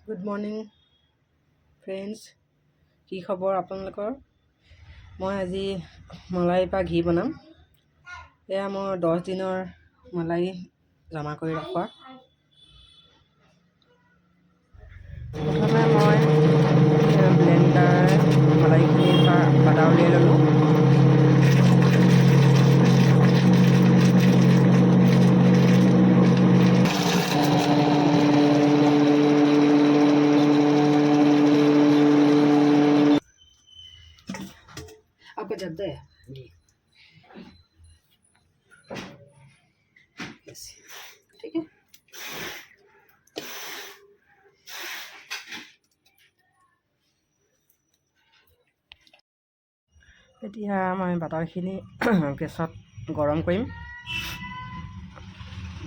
Good morning friends, কি খবৰ আপোনালোকৰ? মই আজি মলাইৰ পৰা ঘি বনাম। এয়া মোৰ 10 দিনৰ মলাই জমা কৰি ৰখোৱা। প্ৰথমে মই ব্লেণ্ডাৰ মলাইখিনিৰ পৰা আদা উলিয়াই ল'লোঁ। आपका जद्दा है जी, ठीक है। এতিয়া মই বাটাৰখিনি গেছত গৰম কৰিম।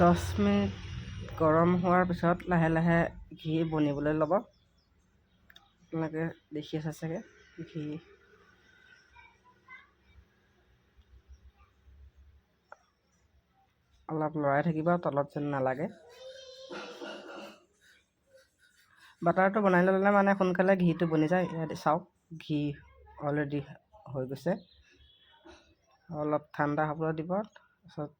10 মিনিট গৰম হোৱাৰ পিছত লাহে লাহে ঘি বনিবলৈ ল'ব। আপোনালোকে দেখি আছে চাগে ঘি অলপ লৰাই থাকিব, তলত যেন নালাগে। বাটাৰটো বনাই ল'লে মানে সোনকালে ঘিটো বনি যায়। ইয়াত চাওক, ঘি অলৰেডি হৈ গৈছে। অলপ ঠাণ্ডা হ'বলৈ দিব, তাৰপিছত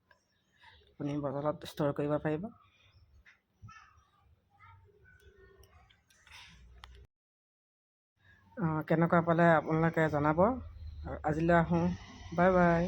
আপুনি বটলত ষ্ট'ৰ কৰিব পাৰিব। কেনেকুৱা পালে আপোনালোকে জনাব। আজিলৈ আহোঁ, বাই বাই।